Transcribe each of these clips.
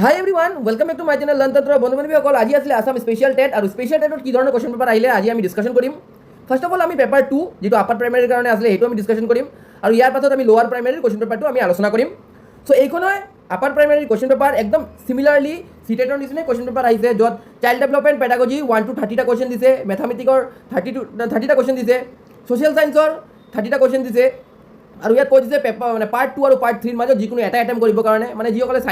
High everyone welcome back to my channel লনতন্ত্ৰ বন্ধু বান্ধবীসকল আজি আছিলে আসাম স্পেশাল টেট আৰু স্পেশাল টেটত কি ধৰণৰ কোৱেশ্যন পেপাৰ আহিলে আজি আমি ডিছকাশ্যন কৰিম ফাৰ্ষ্ট অফ অল আমি পেপাৰ 2 যিটো আপাৰ প্ৰাইমেৰীৰ কাৰণে আছিলে সেইটো আমি ডিছকাশ্যন কৰিম আৰু ইয়াৰ পাছত আমি লোৱাৰ প্ৰাইমেৰীৰ কোৱেশ্যন পেপাৰটো আমি আলোচনা কৰিম চ' এইখন হয় আপাৰ প্ৰাইমেৰীৰ কোৱেশ্যন পেপাৰ একদম সিমিলাৰলি চিটেটৰ নিচিনাই কোৱেশ্যন পেপাৰ আহিছে য'ত চাইল্ড ডেভেলপমেণ্ট পেডাগজি 1 to 30টা কোৱেশ্যন দিছে মেথামেটিকৰ 30টা কোৱেশ্যন দিছে ছ'চিয়েল ছায়েন্সৰ 30টা কোৱেশ্যন দিছে আৰু ইয়াত কৈ দিছে পেপাৰ মানে পাৰ্ট 2 আৰু পাৰ্ট 3ৰ মাজত যিকোনো এটা এটেম্প কৰিবৰ কাৰণে মানে যিসকলে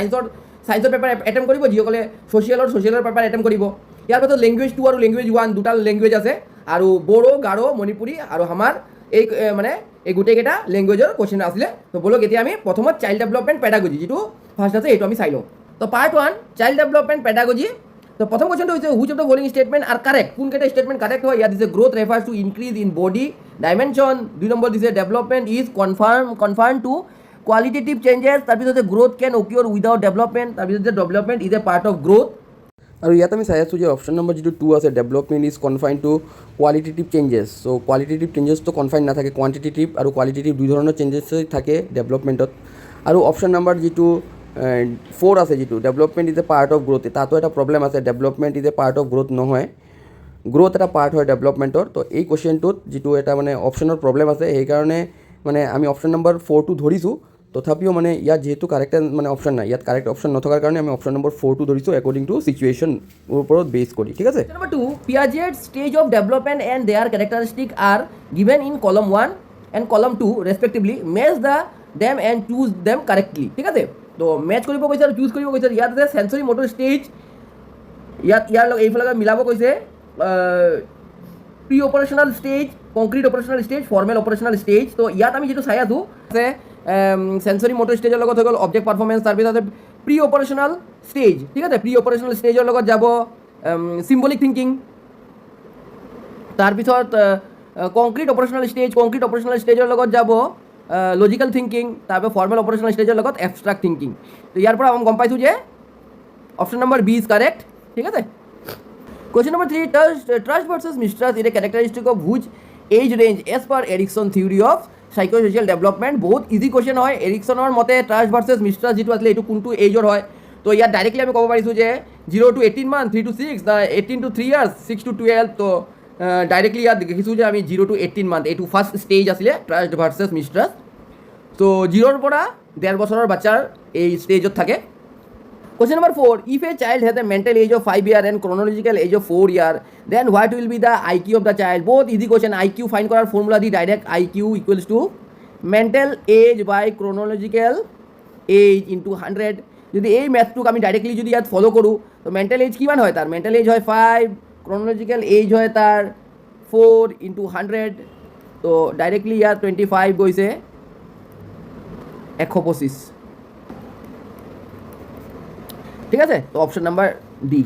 সায়েন্সৰ পেপাৰ এটেম্প কৰিব যিসকলে ছ'চিয়েলৰ পেপাৰ এটেম্প কৰিব ইয়াৰ পাছত লেংগুৱেজ 2 আৰু লেংগুৱেজ 1 দুটা লেংগুৱেজ আছে আৰু বড়ো গাৰো মণিপুৰী আৰু আমাৰ এই মানে এই গোটেইকেইটা লেংগুৱেজৰ কুৱেশ্যন আছিলে তো বলক এতিয়া আমি প্ৰথমত চাইল্ড ডেভেলপমেণ্ট পেডাগজি যিটো ফাৰ্ষ্ট আছে এইটো আমি চাই লওঁ তো পাৰ্ট 1 চাইল্ড ডেভেলপমেণ্ট পেডাগজি তো প্ৰথম কুৱেশ্যনটো হৈছে which of the following statement are correct কোনকেইটা ষ্টেটমেণ্ট কাৰেক্ট হয় ইয়াত দিছে growth refers to increase in body dimension 2 number দিছে development is confirm to qualitative changes তাৰপিছতে growth can occur without development তাৰপিছতে development is a part of growth আৰু ইয়াত আমি চাই আছোঁ যে অপশ্যন নম্বৰ যিটো 2 আছে development is confine to qualitative changes so' qualitative চেঞ্জেছটো কনফাইন নাথাকে কোৱান্টিটেটিভ আৰু কোৱালিটেটিভ দুই ধৰণৰ চেঞ্জেছ থাকে ডেভেলপমেণ্টত আৰু অপশ্যন নম্বৰ যিটো 4 আছে যিটো development is a part of growth তাতো এটা প্ৰব্লেম আছে development is a part of growth নহয় গ্ৰোথ এটা পাৰ্ট হয় ডেভেলপমেণ্টৰ তো এই কুৱেশ্যনটোত যিটো এটা মানে অপশ্যনৰ প্ৰব্লেম আছে সেইকাৰণে মানে আমি অপশ্যন নম্বৰ 4টো ধৰিছোঁ তথাপিও মানে ইয়াত যেহেতু কাৰেক্ট মানে অপশ্যন নাই ইয়াত কাৰেক্ট অপশ্যন নথকাৰ কাৰণে আমি অপশ্যন নম্বৰ 4টো ধৰিছোঁ একৰ্ডিং টু চিটুৱেশ্যনৰ ওপৰত বেছ কৰি ঠিক আছে number 2 Piaget's stage of development and their characteristic are given in column 1 and column 2 respectively match the them and choose them correctly ঠিক আছে তো মেচ কৰিব কৈছে আৰু চুজ কৰিব কৈছে ইয়াত আছে চেঞ্চৰী মটৰ ষ্টেজ ইয়াৰ লগত এইফালে মিলাব কৈছে pre operational stage concrete operational stage formal operational stage তো ইয়াত আমি যিটো চাই আছোঁ আছে সেন্সৰি মটৰ ষ্টেজৰ লগত হৈ গ'ল অবজেক্ট পাৰফৰ্মেঞ্চ তাৰপিছত প্ৰি অপাৰেশ্যনেল ষ্টেজ ঠিক আছে প্ৰি অপাৰেশ্যনেল ষ্টেজৰ লগত যাব চিম্বলিক থিংকিং তাৰপিছত কংক্ৰিট অপাৰেশ্যনেল ষ্টেজৰ লগত যাব লজিকেল থিংকিং তাৰপৰা ফৰ্মেল অপাৰেশ্যনেল ষ্টেজৰ লগত এবষ্ট্ৰাক্ট থিংকিং তো ইয়াৰ পৰা আমি গম পাইছোঁ যে option number B is correct ঠিক আছে Question number 3 trust versus mistrust is a characteristic of which age range as per Erikson theory of psychosocial development বহুত ইজি কুৱেশ্যন হয় এৰিকছনৰ মতে ট্ৰাষ্ট ভাৰ্চেছ মিষ্ট্ৰাষ্ট যিটো আছিলে এইটো কোনটো এজৰ হয় তো ইয়াত ডাইৰেক্টলি আমি ক'ব পাৰিছোঁ যে 0 to 18 month 3 to 6 বা 18 to 3 years 6 to 12 তো ডাইৰেক্টলি ইয়াত দেখিছোঁ যে আমি 0 to 18 month এইটো ফাৰ্ষ্ট ষ্টেজ আছিলে ট্ৰাষ্ট ভাৰ্চেছ মিষ্ট্ৰাষ্ট তো 0ৰ পৰা 1.5 বছৰৰ বাচ্চাৰ এই ষ্টেজত থাকে Question number 4 if a child has a mental age of 5 year and chronological age of 4 year then what will be the IQ of the child both easy question IQ find করার formula the direct IQ equals to mental age by chronological age into 100 যদি এই ম্যাথটোক আমি directly যদি ইয়াত ফলো কৰোঁ তো mental as কিমান হয় তাৰ মেণ্টেল এজ হয় 5 ক্ৰনলজিকেল এজ হয় তাৰ 4 into 100 তো ডাইৰেক্টলি ইয়াত 25 গৈছে 125 ঠিক আছে তো option number D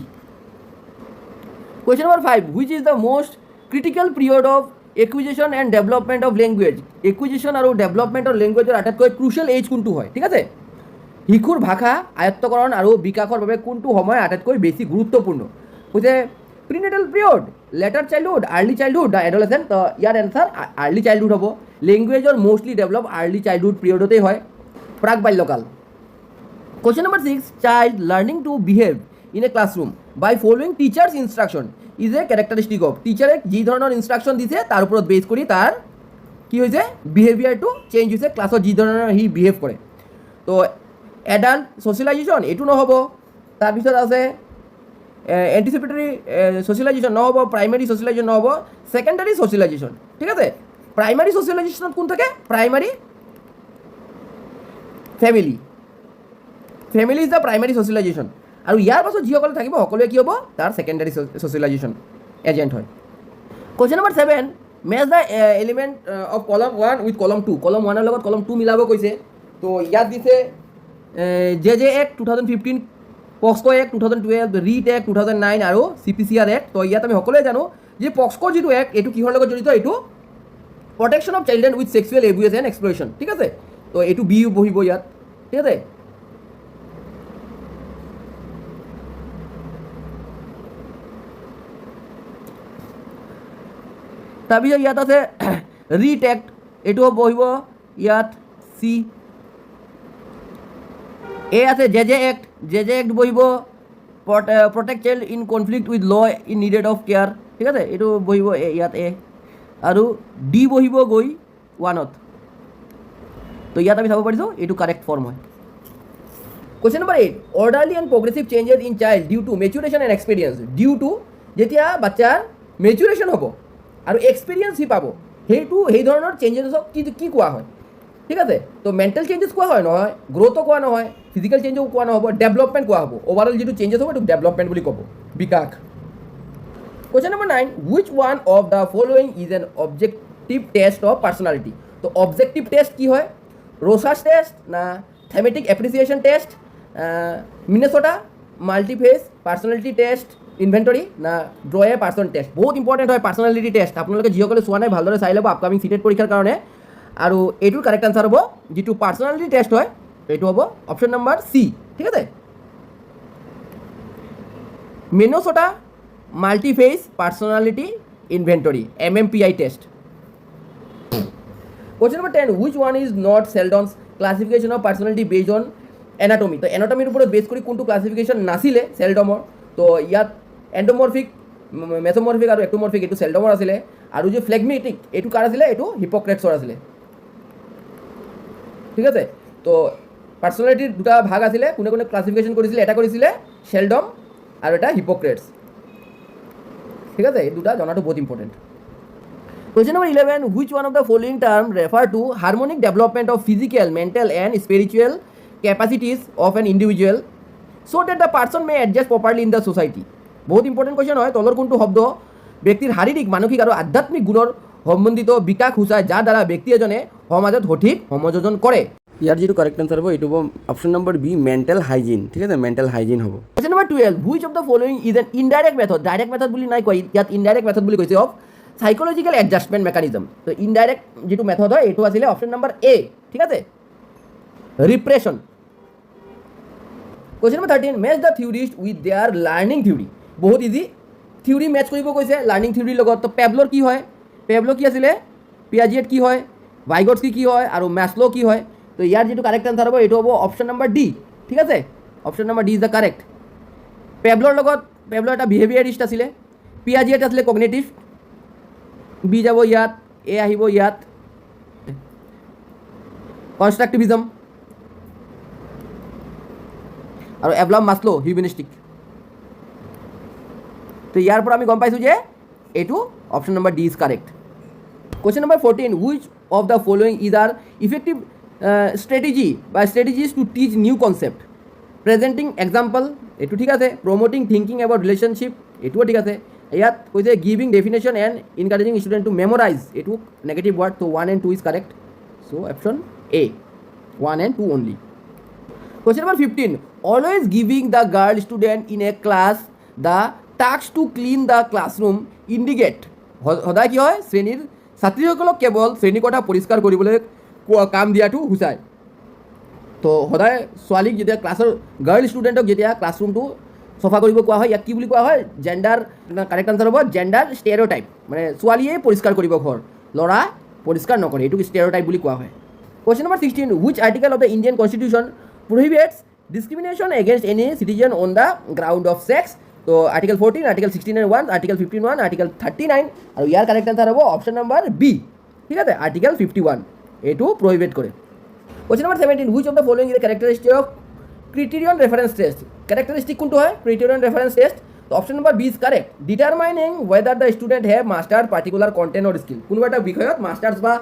question number 5 which is the most critical period of acquisition and development of language acquisition আৰু ডেভেলপমেণ্টৰ লেংগুৱেজৰ আটাইতকৈ ক্ৰুচিয়েল এজ কোনটো হয় ঠিক আছে শিশুৰ ভাষা আয়ত্তকৰণ আৰু বিকাশৰ বাবে কোনটো সময় আটাইতকৈ বেছি গুৰুত্বপূৰ্ণ হৈছে prenatal period later childhood early childhood the adolescent তো ইয়াৰ এনচাৰ আৰ্লি চাইল্ডহুড হ'ব লেংগুৱেজৰ মোষ্টলি ডেভেলপ আৰ্লি চাইল্ডহুড পিৰিয়ডতেই হয় প্ৰাক বাল্যকাল Question number 6 child learning to behave in a classroom by following teacher's instruction is a characteristic of teacher যি ধৰণৰ instruction দিছে তাৰ ওপৰত বেছ কৰি তাৰ কি হৈছে বিহেভিয়াৰটো চেঞ্জ হৈছে ক্লাছত যি ধৰণৰ সি বিহেভ কৰে তো এডাল্ট ছ'চিয়েলাইজেশ্যন এইটো নহ'ব তাৰপিছত আছে এণ্টিচিপেটৰী ছ'চিয়েলাইজেশ্যন নহ'ব প্ৰাইমেৰী ছ'চিয়েলাইজেশ্যন নহ'ব ছেকেণ্ডাৰী ছ'চিয়েলাইজেশ্যন ঠিক আছে প্ৰাইমাৰী ছ'চিয়েলাইজেশ্যনত কোন থাকে primary family is the primary socialization আৰু ইয়াৰ পাছত যিসকলে থাকিব সকলোৱে কি হ'ব তাৰ ছেকেণ্ডাৰী ছ'চিয়েলাইজেশ্যন এজেণ্ট হয় question number 7 match the element of column 1 with কলম 2 কলম 1ৰ লগত কলম 2 মিলাব কৈছে তো ইয়াত দিছে J act 2015 POCSO act 2012 RTE act 2009 আৰু CPCR এক্ট তো ইয়াত আমি সকলোৱে জানো যে পক্সকোৰ যিটো এক্ট এইটো কিহৰ লগত জড়িত এইটো protection of children with sexual abuse and exploitation ঠিক আছে তো এইটো বি বহিব ইয়াত ঠিক আছে তাৰপিছত ইয়াত আছে ৰিট এক্ট এইটো বহিব ইয়াত চি এ আছে জে এক্ট জে এক্ট বহিব protect child in conflict with law in needed of care, ঠিক আছে, এইটো বহিব ইয়াত এ, আৰু ডি বহিব গৈ 1ত। তো ইয়াত আমি চাব পাৰিছোঁ এইটো কাৰেক্ট ফৰ্ম হয়। Question number 8, orderly and progressive changes in child due to maturation and experience. Due to যেতিয়া বাচ্চাৰ মেচুৰেশ্যন হ'ব আৰু এক্সপিৰিয়েঞ্চ সি পাব, সেই ধৰণৰ চেঞ্জেছক কি কোৱা হয়, ঠিক আছে। তো মেণ্টেল চেঞ্জেছ কোৱা হয় নহয়, গ্ৰ'থো কোৱা নহয়, ফিজিকেল চেঞ্জো কোৱা নহ'ব, ডেভেলপমেণ্ট কোৱা হ'ব। অভাৰঅল যিটো চেঞ্জেছ হ'ব এইটো ডেভেলপমেণ্ট বুলি ক'ব, বিকাশ। Question number 9, which one of the following is an objective test of personality? তো অবজেক্টিভ টেষ্ট কি হয়, রোসাস টেষ্ট না thematic apperception test, Minnesota multiphasic personality test inventory না ড্ৰয়ে পাৰ্চন টেষ্ট। বহুত ইম্পৰ্টেণ্ট হয় পাৰ্চনেলিটি টেষ্ট, আপোনালোকে যিসকলে চোৱা নাই ভালদৰে চাই ল'ব আপকামিং চিটেড পৰীক্ষাৰ কাৰণে। আৰু এইটোৰ কাৰেক্ট আনচাৰ হ'ব যিটো পাৰ্চনেলিটি টেষ্ট হয় এইটো হ'ব অপশ্যন নম্বৰ চি, ঠিক আছে, Minnesota multiphasic personality inventory MMPI test. Question number 10, which one is not Sheldon's classification of personality based on anatomy? তো এনাটমিৰ ওপৰত বেছ কৰি কোনটো ক্লাছিফিকেশ্যন নাছিলে চেলডমৰ, তো ইয়াত এণ্ডোমৰ্ফিক, মেছ'মৰ্ফিক আৰু এক্টোমৰ্ফিক এইটো চেলডমৰ আছিলে, আৰু যে ফ্লেগমেটিক এইটো কাৰ আছিলে, এইটো হিপক্ৰেটছৰ আছিলে, ঠিক আছে। তো পাৰ্চনেলিটিৰ দুটা ভাগ আছিলে, কোনে কোনে ক্লাছিফিকেশ্যন কৰিছিলে, এটা কৰিছিলে চেলডম আৰু এটা হিপক্ৰেটছ, ঠিক আছে। এই দুটা জনাটো বহুত important. Question number 11, which one of the following term refer to harmonic development of physical, mental and spiritual capacities of an individual so that the person may adjust properly in the society? বহুত important question হয়। তলৰ কোনটো শব্দ ব্যক্তিৰ শাৰীৰিক, মানসিক আৰু আধ্যাত্মিক গুণৰ সম্বন্ধিত বিকাশ সূচায় যাৰ দ্বাৰা ব্যক্তি এজনে সমাজত সঠিক সমযোজন কৰে? ইয়াৰ যিটো কাৰেক্ট আনচাৰ হ'ব এইটো হ'ব option number B, mental hygiene, ঠিক আছে, মেণ্টেল হাইজিন হ'ব। Question number 12, which of the following is an indirect method? Direct method বুলি নাই কোৱা, ইয়াত ইনডাইৰেক্ট মেথড বুলি কৈছে অফ সাইকোলজিক্যাল এডজাস্টমেন্ট মেকানিজম। তো ইনডাইৰেক্ট যেটো মেথড হয় এইটো আছিলে অপশ্যন নম্বৰ এ, ঠিক আছে, repression. Question number 13, match the theorist with their learning theory. বহুত ইজি, থিওৰি মেচ কৰিব কৈছে লাৰ্ণিং থিওৰিৰ লগত। তো পেভলৰ কি হয়, পেভলো কি আছিলে, পিয়াজেট কি হয়, ভাইগটস্কি কি হয় আৰু ম্যাসলো কি হয়? তো ইয়াৰ যেটো কাৰেক্ট আনসাৰ হ'ব এইটো হ'ব অপশ্যন নম্বৰ ডি, ঠিক আছে, option number D is the correct. পেভলৰ লগত, পেভলৰ এটা বিহেভিয়াৰিষ্ট আছিলে, পিয়াজেট আছিলে কগনিটিভ, বি যাব ইয়াত, এ আহিব ইয়াত, কনষ্ট্ৰাকটিভিজম, আৰু এভলাম মাছলো হিউমেনিষ্টিক। তো ইয়াৰ পৰা আমি গম পাইছোঁ যে এইটো option number D is correct. Question number 14, which of the following is are effective strategy বা strategies to teach new concept? Presenting example এইটো ঠিক আছে, প্ৰমোটিং থিংকিং এবাউট ৰিলেশ্যনশ্বিপ এইটোও ঠিক আছে। ইয়াত কৈছে giving definition and encouraging student to memorize, এইটো নেগেটিভ ৱাৰ্ড। তো 1 and 2 is correct, so' option A, 1 and 2 only. Question number 15, always giving the girl student in a class the task to clean the classroom indicate. সদায় কি হয়, শ্ৰেণীৰ ছাত্ৰীসকলক কেৱল শ্ৰেণীকোঠা পৰিষ্কাৰ কৰিবলৈ কাম দিয়াটো সূচায়। তো সদায় ছোৱালীক যেতিয়া ক্লাছৰ গাৰ্ল ষ্টুডেণ্টক যেতিয়া ক্লাছৰুমটো চফা কৰিব কোৱা হয়, ইয়াক কি বুলি কোৱা হয়, জেণ্ডাৰ, কাৰেক্ট আনচাৰ হ'ব জেণ্ডাৰ ষ্টেৰিঅ'টাইপ, মানে ছোৱালীয়ে পৰিষ্কাৰ কৰিব ঘৰ, ল'ৰা পৰিষ্কাৰ নকৰে, এইটোক ষ্টেৰিঅ'টাইপ বুলি কোৱা হয়। Question number 16, which article of the Indian constitution prohibits discrimination against any citizen on the ground of sex? তো আৰ্টিকেল 14, আৰ্টিকেল 16(1), আৰ্টিকেল 15(1), আৰ্টিকেল 39, আৰু ইয়াৰ কাৰেক্ট আনচাৰ হ'ব অপশ্যন নম্বৰ বি, ঠিক আছে, আৰ্টিকেল 51 এইটো প্ৰহিবিট কৰে। Question number 17, which of the following is the characteristic of criterion reference test? Characteristic কোনটো হয়, ক্ৰিটেৰিয়ন ৰেফাৰেন্স টেষ্ট। তো option number B is correct. Determining whether the student have master particular content or skill, কোনোবা এটা বিষয়ত masters বা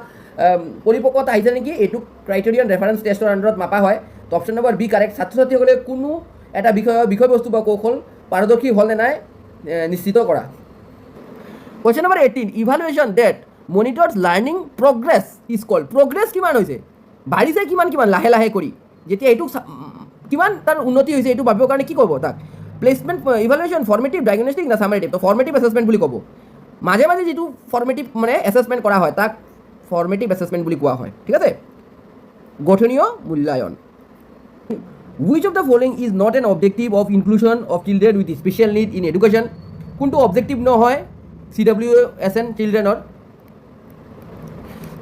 পৰিপক্কতা আহিছে নেকি, এইটো ক্ৰাইটেৰিয়ন ৰেফাৰেন্স টেষ্টৰ আণ্ডাৰত মাপা হয়। তো অপশ্যন নম্বৰ বি কাৰেক্ট। ছাত্ৰ ছাত্ৰীসকলে কোনো এটা বিষয়বস্তু বা কৌশল পাৰদৰ্শী হ'ল নে নাই নিশ্চিত কৰা। Question number 18, evaluation that monitors learning progress is called. Progress কিমান হৈছে, বাঢ়িছে কিমান কিমান লাহে লাহে কৰি, যেতিয়া এইটো কিমান তাৰ উন্নতি হৈছে এইটো ভাবিবৰ কাৰণে কি ক'ব তাক? প্লেচমেণ্ট ইভালুৱেশ্যন, ফৰ্মেটিভ, ডায়গনষ্টিক না চামাৰেটিভ? তো ফৰ্মেটিভ এছেছমেণ্ট বুলি ক'ব। মাজে মাজে যিটো ফৰ্মেটিভ মানে এছেছমেণ্ট কৰা হয় তাক ফৰ্মেটিভ এছেছমেণ্ট বুলি কোৱা হয়, ঠিক আছে, গঠনীয় মূল্যায়ন। Which of the following is not an objective of inclusion of children with special need in education? কোনটো অবজেক্টিভ নহয় CWSN চিলড্ৰেনৰ?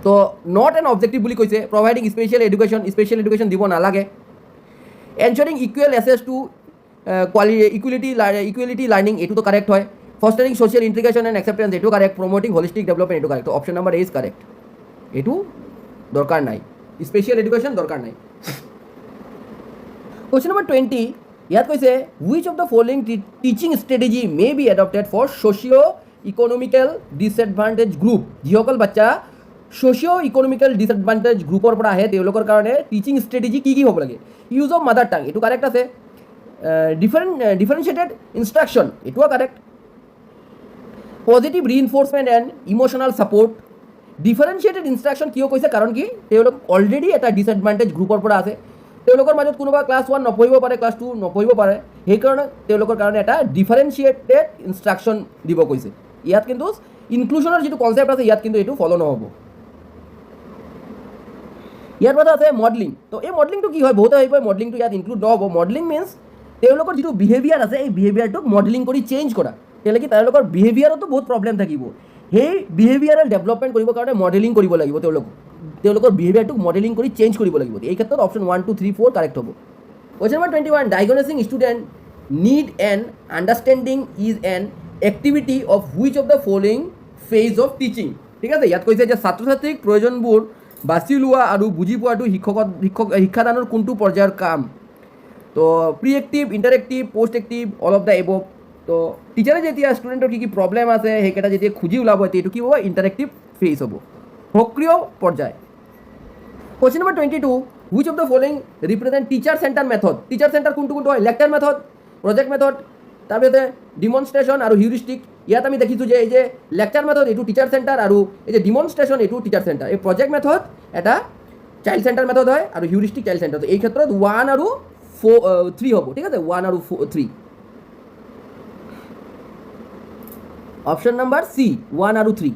তো নট এন অবজেক্টিভ বুলি কৈছে, প্ৰভাইডিং স্পেচিয়েল এডুকেশ্যন দিব নালাগে। Ensuring equal access to equality learning এইটোতো correct হয়। Fostering social integration and acceptance এইটো কাৰেক্ট। প্ৰমোটিং হলিষ্টিক ডেভেলপমেণ্ট এইটো correct. Option number A is correct. এইটো দৰকাৰ নাই, স্পেচিয়েল এডুকেশ্যন দৰকাৰ নাই। কুৱেশ্যন নম্বৰ 20 ইয়াত কৈছে which of the following teaching strategy may be adopted for socio' economical disadvantage group. যিসকল বাচ্চা ছ'চিঅ' ইকনমিকেল ডিছএডভান্টেজ গ্ৰুপৰ পৰা আহে তেওঁলোকৰ কাৰণে টিচিং ষ্ট্ৰেটেজি কি হ'ব লাগে? ইউজ অফ মাদাৰ টাং এইটো কাৰেক্ট আছে। ডিফাৰেঞ্চিয়েটেড ইনষ্ট্ৰাকশ্যন এইটোও correct. Positive reinforcement and emotional support. Differentiated instruction কিয় কৈছে? কাৰণ কি তেওঁলোক অলৰেডি এটা ডিছএডভান্টেজ গ্ৰুপৰ পৰা আছে। তেওঁলোকৰ মাজত কোনোবা ক্লাছ 1 নপঢ়িব পাৰে, ক্লাছ 2 নপঢ়িব পাৰে, সেইকাৰণে তেওঁলোকৰ কাৰণে এটা ডিফাৰেঞ্চিয়েটেড ইনষ্ট্ৰাকশ্যন দিব কৈছে। ইয়াত কিন্তু ইনক্লুজনৰ যিটো কনচেপ্ট আছে ইয়াত কিন্তু এইটো ফ'ল' নহ'ব। ইয়াৰ পৰা আছে মডেলিং। তো এই মডেলিংটো কি হয়? বহুতে ভাবিব মডেলিংটো ইয়াত ইনক্লুড নহ'ব। মডেলিং মিনছ তেওঁলোকৰ যিটো বিহেভিয়াৰ আছে এই বিহেভিয়াৰটোক মডেলিং কৰি চেঞ্জ কৰা। তেওঁলোকে তেওঁলোকৰ বিহেভিয়াৰতো বহুত প্ৰব্লেম থাকিব। সেই বিহেভিয়াৰেল ডেভেলপমেণ্ট কৰিবৰ কাৰণে মডেলিং কৰিব লাগিব। তেওঁলোকৰ বিহেভিয়াৰটোক মডেলিং কৰি চেঞ্জ কৰিব লাগিব। এই ক্ষেত্ৰত অপশ্যন 1, 2, 3, 4 কাৰেক্ট হ'ব। Question number 21 diagnosing student need and understanding is an activity of which of the following phase of teaching. ঠিক আছে, ইয়াত কৈছে যে ছাত্ৰ ছাত্ৰীক প্ৰয়োজনবোৰ বাছি লোৱা আৰু বুজি পোৱাটো শিক্ষাদানৰ কোনটো পৰ্যায়ৰ কাম? তো pre active, interactive, post active, all of the above. তো টিচাৰে যেতিয়া ষ্টুডেণ্টৰ কি প্ৰব্লেম আছে সেইকেইটা যেতিয়া খুজি ওলাব এইটো কি হ'ব? ইণ্টাৰেক্টিভ ফেজ হ'ব, সক্ৰিয় পৰ্যায়। Question number 22 which of the following represent teacher centre method. Teacher centre কোনটো হয়? লেকচাৰ মেথড, প্ৰজেক্ট মেথড, তাৰপিছতে ডিমনষ্ট্ৰেশ্যন আৰু হিউৰিষ্টিক। ইয়াত আমি দেখিছোঁ যে এই যে লেকচাৰ মেথড এইটো টিচাৰ চেণ্টাৰ আৰু এই যে ডিমনষ্ট্ৰেশ্যন এইটো টিচাৰ চেণ্টাৰ। এই প্ৰজেক্ট মেথড এটা চাইল্ড চেণ্টাৰ মেথড হয় আৰু হিউৰিষ্টিক চাইল্ড চেণ্টাৰ। এই ক্ষেত্ৰত 1 আৰু 3 হ'ব। ঠিক আছে, 1 আৰু 3। অপশ্যন নম্বৰ চি 1 আৰু 3।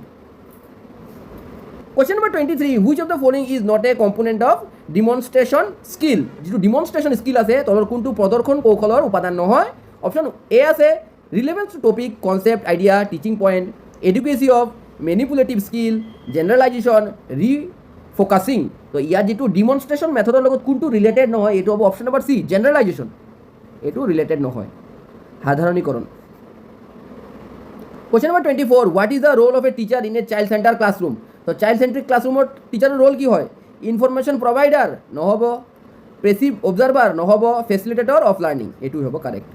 Question number 23 which of the following is not a component of demonstration skill. যিটো ডিমনষ্ট্ৰেশ্যন স্কিল আছে তলৰ কোনটো প্ৰদৰ্শন কৌশলৰ উপাদান নহয়? অপশ্যন এ আছে relevance to topic, concept, idea, teaching point, adequacy of manipulative skill, generalization, refocusing. তো ইয়াত যিটো ডিমনষ্ট্ৰেশ্যন মেথডৰ লগত কোনটো ৰিলেটেড নহয় এইটো হ'ব অপশ্যন নম্বৰ চি জেনেৰেলাইজেশ্যন। এইটো ৰিলেটেড নহয়, সাধাৰণীকৰণ। Question number 24 what is the role of a teacher in a child center classroom. তো চাইল্ড চেণ্ট্ৰিক ক্লাছৰুমত টিচাৰৰ ৰোল কি হয়? ইনফৰমেশ্যন প্ৰভাইডাৰ নহ'ব, পেচিভ অবজাৰ্ভাৰ নহ'ব, ফেচিলিটেটৰ অফ লাৰ্ণিং। এইটোৱে হ'ব correct.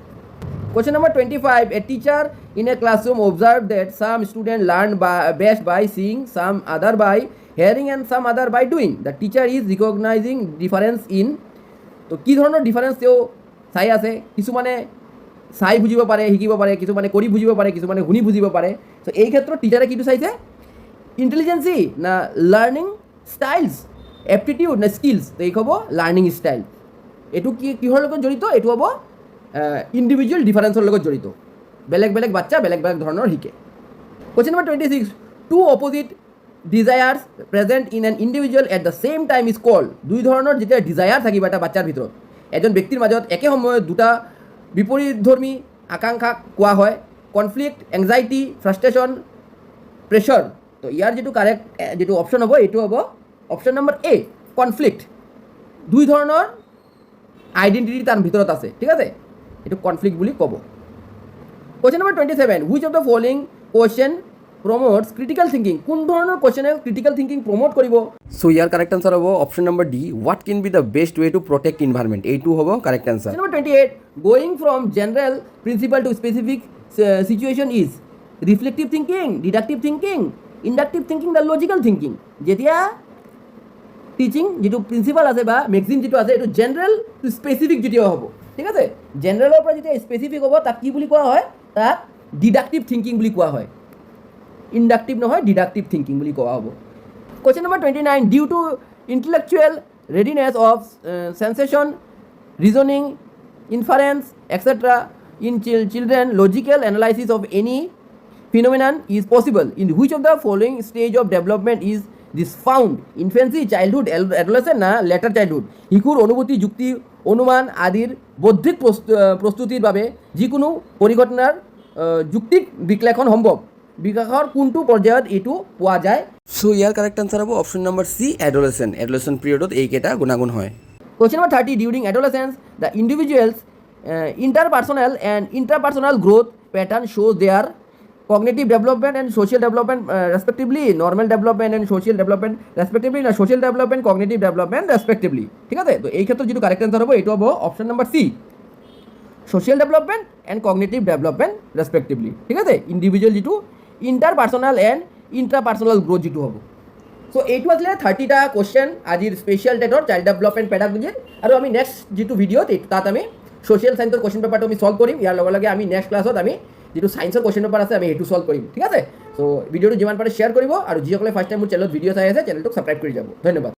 Question number 25 a teacher in a classroom observed that some students learned best by seeing, some other by hearing and some other by doing. The teacher is recognizing difference in তো কি ধৰণৰ difference তেওঁ চাই আছে? কিছুমানে চাই বুজিব পাৰে, শিকিব পাৰে, কিছুমানে কৰি বুজিব পাৰে, কিছুমানে শুনি বুজিব পাৰে। তো এই ক্ষেত্ৰত টিচাৰে কিটো চাইছে? ইণ্টেলিজেন্সি না লাৰ্ণিং ষ্টাইলছ, এপ্টিটিউড না স্কিলছ? তো এই হ'ব লাৰ্ণিং ষ্টাইল। এইটো কিহৰ লগত জড়িত? এইটো হ'ব ইণ্ডিভিজুৱেল ডিফাৰেঞ্চৰ লগত জড়িত। বেলেগ বেলেগ বাচ্চা বেলেগ বেলেগ ধৰণৰ শিকে। Question number 26 two opposite desires present in an individual at the same time is called. দুই ধৰণৰ যেতিয়া ডিজায়াৰ থাকিব এটা বাচ্চাৰ ভিতৰত, এজন ব্যক্তিৰ মাজত একে সময়ত দুটা বিপৰীতধৰ্মী আকাংক্ষাক কোৱা হয় কনফ্লিক্ট, এংজাইটি, ফ্ৰাষ্ট্ৰেশ্যন, প্ৰেছাৰ। তো ইয়াৰ যিটো কাৰেক্ট যিটো অপশ্যন হ'ব এইটো হ'ব অপশ্যন নম্বৰ এ কনফ্লিক্ট। দুই ধৰণৰ আইডেণ্টিটি তাৰ ভিতৰত আছে। ঠিক আছে, এইটো কনফ্লিক্ট বুলি ক'ব। Question number 27 which of the following question promotes critical thinking. কোন ধৰণৰ কুৱেশ্যনে ক্ৰিটিকেল থিংকিং প্ৰমোট কৰিব? চ' ইয়াৰ কাৰেক্ট আনচাৰ হ'ব option number D what can be the best way to protect environment. এইটো হ'ব correct answer. Number 28 going from general principle to specific situation is reflective thinking, deductive thinking, inductive thinking the logical thinking. যেতিয়া teaching যিটো principle আছে বা মেক্সিম যিটো আছে এইটো general two specific যেতিয়া হ'ব। ঠিক আছে, জেনেৰেলৰ পৰা যেতিয়া স্পেচিফিক হ'ব তাক কি বুলি কোৱা হয়? তাক ডিডাক্টিভ থিংকিং বুলি কোৱা হয়। ইণ্ডাক্টিভ নহয়, ডিডাক্টিভ থিংকিং বুলি কোৱা হ'ব। Question number 29 due to intellectual readiness of sensation, reasoning, inference extra in children logical analysis of any phenomenon is possible. In which of the following stage of development is this found? Infancy, childhood, adolescent না later childhood? শিশুৰ অনুভূতি, যুক্তি, অনুমান আদিৰ বৌদ্ধিক প্ৰস্তুতিৰ বাবে যিকোনো পৰিঘটনাৰ যুক্তিক বিশ্লেষণ সম্ভৱ বিকাশৰ কোনটো পৰ্যায়ত এইটো পোৱা যায়? চ' ইয়াৰ কাৰেক্ট আনচাৰ হ'ব অপশ্যন নম্বৰ চি এডলেচেণ্ট। এডলেচেণ্ট পিৰিয়ডত এইকেইটা গুণাগুণ হয়। Question number 30. During adolescence, the individual's interpersonal and intrapersonal growth pattern shows their cognitive development and social development respectively, normal development and social development respectively, না social development, cognitive development respectively. ঠিক আছে, তো এই ক্ষেত্রে যেটা কারেক্ট অ্যান্সার হবে এটা হবে option number C, social development and cognitive development respectively. ঠিক আছে, ইন্ডিভিজুয়াল যিটো ইণ্টাৰপাৰ্চনেল এণ্ড ইণ্ট্ৰাপাৰ্চনেল গ্ৰোথ যিটো হ'ব। সো এইটো আছিলে 30টা কুৱেশ্যন আজিৰ স্পেচিয়েল টেটৰ চাইল্ড ডেভেলপমেণ্ট পেডাগজিৰ। আৰু আমি নেক্সট যিটো ভিডিঅ'ত তাত আমি ছ'চিয়েল ছায়েন্সৰ কুৱেশ্যন পেপাৰটো আমি ছল্ভ কৰিম। ইয়াৰ লগে লগে আমি নেক্সট ক্লাছত আমি যিটো ছায়েন্সৰ কুৱেশ্যন পেপাৰ আছে আমি সেইটো ছল্ভ কৰিম। ঠিক আছে, চ' ভিডিঅ'টো যিমান পাৰে শ্বেয়াৰ কৰিব আৰু যিসকলে ফাৰ্ষ্ট টাইম মোৰ চেনেলত ভিডিঅ' চাই আছে চেনেলটোক ছাবস্ক্ৰাইব কৰি যাব। ধন্যবাদ।